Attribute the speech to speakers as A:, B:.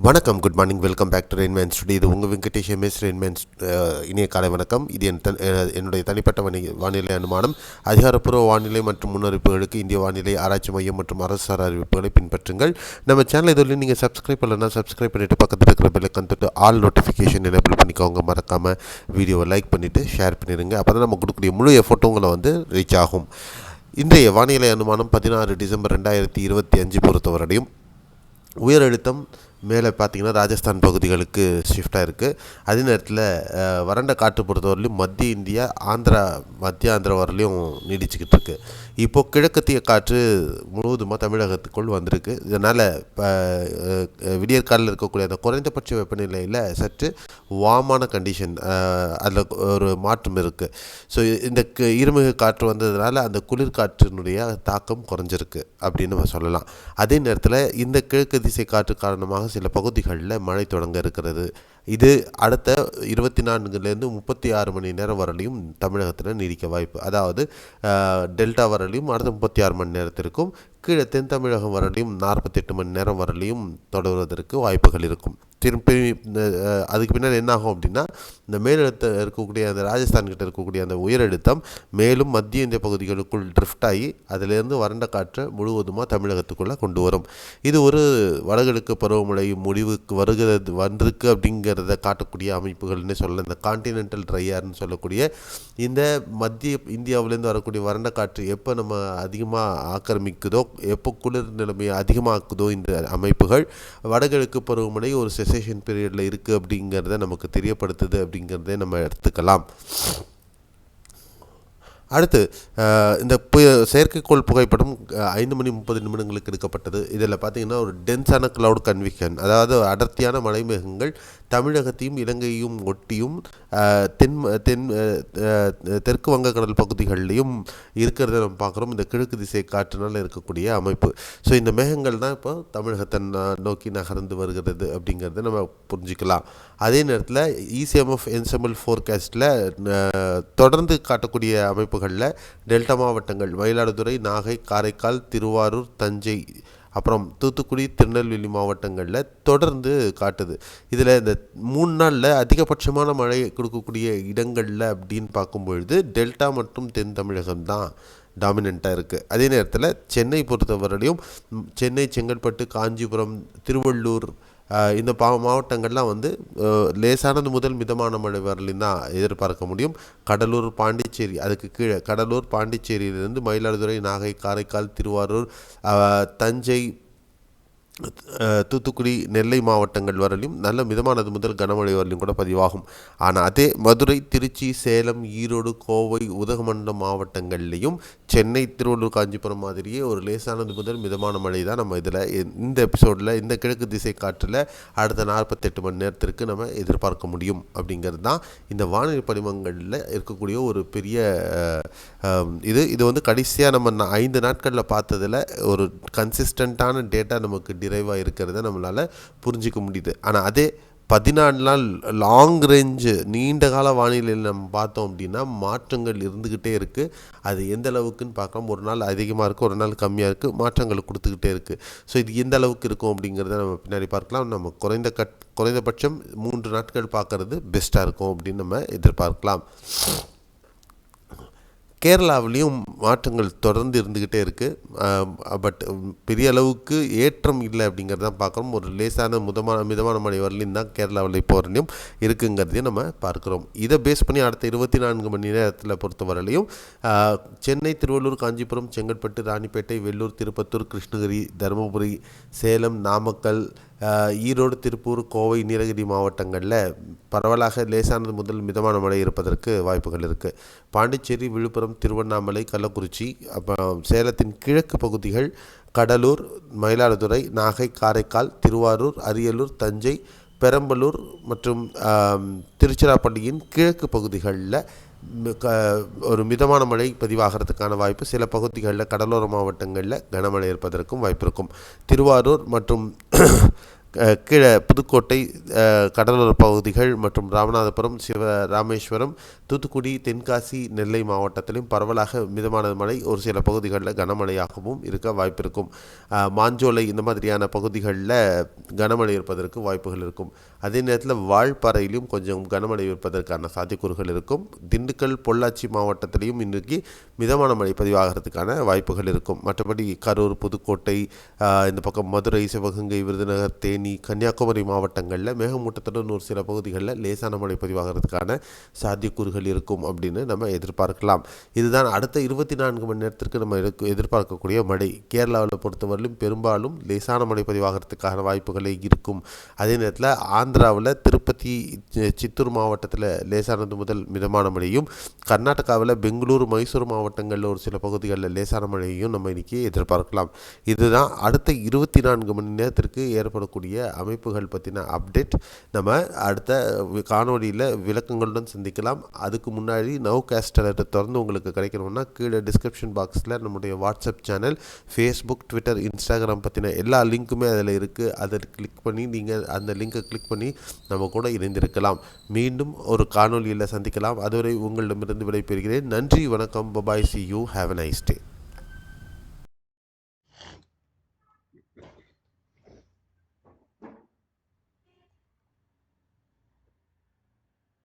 A: வணக்கம், good morning, welcome back to Rainman's today. இது உங்கள் வெங்கடேஷ் எம்எஸ் ரெயின்மேன்ஸ். இனிய காலை வணக்கம். இது என்னுடைய தனிப்பட்ட வானிலை அனுமானம். அதிகாரப்பூர்வ வானிலை மற்றும் முன்னறிவிப்புகளுக்கு இந்திய வானிலை ஆராய்ச்சி மையம் மற்றும் அரசார் அறிவிப்புகளை பின்பற்றுங்கள். நம்ம சேனல் இதுவரையும் நீங்கள் சப்ஸ்கிரைப் பண்ணலன்னா சப்ஸ்கிரைப் பண்ணிவிட்டு பக்கத்தில் இருக்கிற பெல்லைக்கான் தொட்டு ஆல் நோட்டிஃபிகேஷன் எனேபிள் பண்ணிக்கோங்க. மறக்காமல் வீடியோவை லைக் பண்ணிவிட்டு ஷேர் பண்ணிடுங்க. அப்போ தான் நம்ம கொடுக்கக்கூடிய முழு எஃபோர்ட்டும் வந்து ரீச் ஆகும். இன்றைய வானிலை அனுமானம் 16 டிசம்பர் 2025 பொறுத்தவரையும் உயர் அழுத்தம் மேலே பார்த்திங்கன்னா ராஜஸ்தான் பகுதிகளுக்கு ஷிஃப்டாக இருக்குது. அதே நேரத்தில் வறண்ட காற்று பொறுத்தவரையிலும் மத்திய இந்தியா, மத்திய ஆந்திரா வரலையும் நீடிச்சுக்கிட்டு இருக்குது. இப்போது கிழக்கத்திய காற்று முழுவதுமாக தமிழகத்துக்குள் வந்திருக்கு. இதனால் விடியற்காலில் இருக்கக்கூடிய அந்த குறைந்தபட்ச வெப்பநிலையில் சற்று வாமான கண்டிஷன், அதில் ஒரு மாற்றம் இருக்குது. ஸோ இந்த இருமிகு காற்று வந்ததுனால அந்த குளிர்காற்றினுடைய தாக்கம் குறைஞ்சிருக்கு அப்படின்னு நம்ம சொல்லலாம். அதே நேரத்தில் இந்த கிழக்கு திசை காற்று காரணமாக சில பகுதிகளில் மழை தொடங்க இருக்கிறது. இது அடுத்த 24 36 மணி நேரம் வரலையும் தமிழகத்தில் நீடிக்க வாய்ப்பு. அதாவது டெல்டா வரலையும் அடுத்த 36 மணி நேரத்திற்கும், கீழே தென் தமிழகம் வரலையும் 48 மணி நேரம் வரலையும் தொடர்வதற்கு வாய்ப்புகள் இருக்கும். திருப்பி அதுக்கு பின்னால் என்ன ஆகும் அப்படின்னா, இந்த மேலழுத்தம் இருக்கக்கூடிய அந்த ராஜஸ்தான்கிட்ட இருக்கக்கூடிய அந்த உயரழுத்தம் மேலும் மத்திய இந்திய பகுதிகளுக்குள் ட்ரிஃப்ட் ஆகி அதிலிருந்து வறண்ட காற்றை முழுவதுமாக தமிழகத்துக்குள்ளே கொண்டு வரும். இது ஒரு வடகிழக்கு பருவமழை முடிவுக்கு வந்திருக்கு அப்படிங்கிறத காட்டக்கூடிய அமைப்புகள்னு சொல்லலாம். இந்த கான்டினென்டல் ட்ரையர்னு சொல்லக்கூடிய இந்த மத்திய இந்தியாவிலேருந்து வரக்கூடிய வறண்ட காற்று எப்போ நம்ம அதிகமாக ஆக்கிரமிக்குதோ, எப்போ குளிர் நிலைமையை அதிகமாக்குதோ, இந்த அமைப்புகள் வடகிழக்கு பருவமழை ஒரு செசேஷன் பீரியடில் இருக்குது அப்படிங்கிறத நமக்கு தெரியப்படுத்துது அப்படிங்கிறத நம்ம எடுத்துக்கலாம். அடுத்து இந்த செயற்கைக்கோள் புகைப்படம் 5:30 எடுக்கப்பட்டது. இதில் பார்த்திங்கன்னா ஒரு டென்ஸான கிளவுட் கன்விக்ஷன், அதாவது அடர்த்தியான மலைமேகங்கள் தமிழகத்தையும் இலங்கையும் ஒட்டியும் தெற்கு வங்கக்கடல் பகுதிகளிலையும் இருக்கிறத நம்ம பார்க்குறோம். இந்த கிழக்கு திசை காற்றினால் இருக்கக்கூடிய அமைப்பு. ஸோ இந்த மேகங்கள் தான் இப்போ தமிழகத்தை நோக்கி நகர்ந்து வருகிறது அப்படிங்கிறத நம்ம புரிஞ்சிக்கலாம். அதே நேரத்தில் இசிஎம்எஃப் என்செம்பிள் ஃபோர்காஸ்டில் தொடர்ந்து காட்டக்கூடிய அமைப்புகளில் டெல்டா மாவட்டங்கள் மயிலாடுதுறை, நாகை, காரைக்கால், திருவாரூர், தஞ்சை, அப்புறம் தூத்துக்குடி, திருநெல்வேலி மாவட்டங்களில் தொடர்ந்து காட்டுது. இதில் இந்த 3 நாளில் அதிகபட்சமான மழை கொடுக்கக்கூடிய இடங்களில் அப்படின்னு பார்க்கும்பொழுது டெல்டா மற்றும் தென் தமிழகம் தான் டாமினண்ட்டாக இருக்குது. அதே நேரத்தில் சென்னை பொறுத்தவரையிலையும் சென்னை, செங்கல்பட்டு, காஞ்சிபுரம், திருவள்ளூர் இந்த மாவட்டங்கள்லாம் வந்து லேசானது முதல் மிதமான மழை வரலையும் தான் எதிர்பார்க்க முடியும். கடலூர், பாண்டிச்சேரி, அதுக்கு கீழே கடலூர், பாண்டிச்சேரியிலிருந்து மயிலாடுதுறை, நாகை, காரைக்கால், திருவாரூர், தஞ்சை, தூத்துக்குடி, நெல்லை மாவட்டங்கள் வரலையும் நல்ல மிதமானது முதல் கனமழை வரலையும் கூட பதிவாகும். ஆனால் அதே மதுரை, திருச்சி, சேலம், ஈரோடு, கோவை, உதகமண்டலம் மாவட்டங்கள்லேயும் சென்னை, திருவள்ளூர், காஞ்சிபுரம் மாதிரியே ஒரு லேசானது முதல் மிதமான மழை தான் நம்ம இதில் இந்த எபிசோடில் இந்த கிழக்கு திசை காற்றில் அடுத்த 48 மணி நேரத்திற்கு நம்ம எதிர்பார்க்க முடியும். அப்படிங்கிறது தான் இந்த வானிலை படிமங்களில் இருக்கக்கூடிய ஒரு பெரிய இது வந்து கடைசியாக நம்ம 5 நாட்களில் பார்த்ததில் ஒரு கன்சிஸ்டண்ட்டான டேட்டா நமக்கு டிரைவாக இருக்கிறத நம்மளால் புரிஞ்சிக்க முடியுது. ஆனால் அதே 14 நாள் லாங் ரேஞ்சு நீண்ட கால வானிலையில் நம்ம பார்த்தோம் அப்படின்னா மாற்றங்கள் இருந்துக்கிட்டே இருக்குது. அது எந்த அளவுக்குன்னு பார்க்கலாம். ஒரு நாள் அதிகமாக இருக்குது, ஒரு நாள் கம்மியாக இருக்குது, மாற்றங்கள் கொடுத்துக்கிட்டே இருக்குது. ஸோ இது எந்த அளவுக்கு இருக்கும் அப்படிங்கிறத நம்ம பின்னாடி பார்க்கலாம். நம்ம குறைந்தபட்சம் 3 நாட்கள் பார்க்குறது பெஸ்ட்டாக இருக்கும் அப்படின்னு நம்ம எதிர்பார்க்கலாம். கேரளாவிலையும் மாற்றங்கள் தொடர்ந்து இருந்துக்கிட்டே இருக்குது. பட் பெரிய அளவுக்கு ஏற்றம் இல்லை அப்படிங்கிறது தான் பார்க்குறோம். ஒரு லேசான மிதமான மழை வரலையும் தான் கேரளாவில் இப்போ வரலையும் இருக்குங்கிறதையும் நம்ம பார்க்குறோம். இதை பேஸ் பண்ணி அடுத்த 24 மணி நேரத்தில் பொறுத்தவரையிலையும் சென்னை, திருவள்ளூர், காஞ்சிபுரம், செங்கல்பட்டு, ராணிப்பேட்டை, வெள்ளூர், திருப்பத்தூர், கிருஷ்ணகிரி, தருமபுரி, சேலம், நாமக்கல், ஈரோடு, திருப்பூர், கோவை, நீலகிரி மாவட்டங்களில் பரவலாக லேசானது முதல் மிதமான மழை இருப்பதற்கு வாய்ப்புகள் இருக்குது. பாண்டிச்சேரி, விழுப்புரம், திருவண்ணாமலை, கள்ளக்குறிச்சி, அப்புறம் சேலத்தின் கிழக்கு பகுதிகள், கடலூர், மயிலாடுதுறை, நாகை, காரைக்கால், திருவாரூர், அரியலூர், தஞ்சை, பெரம்பலூர் மற்றும் திருச்சிராப்பள்ளியின் கிழக்கு பகுதிகளில் ஒரு மிதமான மழை பதிவாகிறதுக்கான வாய்ப்பு. சில பகுதிகளில் கடலோர மாவட்டங்களில் கனமழை இருப்பதற்கும் வாய்ப்பு இருக்கும். திருவாரூர் மற்றும் கீழே புதுக்கோட்டை கடலோர பகுதிகள் மற்றும் ராமநாதபுரம், ராமேஸ்வரம், தூத்துக்குடி, தென்காசி, நெல்லை மாவட்டத்திலும் பரவலாக மிதமான மழை, ஒரு சில பகுதிகளில் கனமழையாகவும் இருக்க வாய்ப்பு இருக்கும். மாஞ்சோலை இந்த மாதிரியான பகுதிகளில் கனமழை இருப்பதற்கு வாய்ப்புகள் இருக்கும். அதே நேரத்தில் வால்பாறையிலும் கொஞ்சம் கனமழை இருப்பதற்கான சாத்தியக்கூறுகள் இருக்கும். திண்டுக்கல், பொள்ளாச்சி மாவட்டத்திலையும் இன்றைக்கு மிதமான மழை பதிவாகிறதுக்கான வாய்ப்புகள் இருக்கும். மற்றபடி கரூர், புதுக்கோட்டை, இந்த பக்கம் மதுரை, சிவகங்கை, விருதுநகர், தேனி, கன்னியாகுமரி மாவட்டங்களில் மேகமூட்டத்துடன் ஒரு சில பகுதிகளில் லேசான மழை பதிவாகிறதுக்கான சாத்தியக்கூறுகள் இருக்கும் அப்படின்னு நம்ம எதிர்பார்க்கலாம். இதுதான் அடுத்த 24 மணி நேரத்திற்கு நம்ம எதிர்பார்க்கக்கூடிய மழை. கேரளாவில் பொறுத்தவரையிலும் பெரும்பாலும் லேசான மழை பதிவாகிறதுக்கான வாய்ப்புகளே இருக்கும். அதே நேரத்தில் ஆந்திராவில் திருப்பதி, சித்தூர் மாவட்டத்தில் லேசானது முதல் மிதமான மழையும், கர்நாடகாவில் பெங்களூரு, மைசூர் மாவட்டங்களில் ஒரு சில பகுதிகளில் லேசான மழையையும் நம்ம இன்னைக்கு எதிர்பார்க்கலாம். இதுதான் அடுத்த 24 மணி நேரத்திற்கு ஏற்படக்கூடிய அமைப்புகள் பற்றின அப்டேட். நம்ம அடுத்த காணொலியில் விளக்கங்களுடன் சந்திக்கலாம். அதுக்கு முன்னாடி நவ்காஸ்ட் அலர்ட்டை தொடர்ந்து உங்களுக்கு கிடைக்கணும்னா கீழே டிஸ்கிரிப்ஷன் பாக்ஸில் நம்முடைய WhatsApp channel, Facebook, Twitter, Instagram பற்றின எல்லா லிங்க்குமே அதில் இருக்குது. அதை கிளிக் பண்ணி நீங்கள் அந்த லிங்கை கிளிக் பண்ணி நம்ம கூட இணைந்திருக்கலாம். மீண்டும் ஒரு காணொலியில் சந்திக்கலாம். அதுவரை உங்களிடமிருந்து விடைபெறுகிறேன். நன்றி, வணக்கம், bye bye, C you, have a nice day.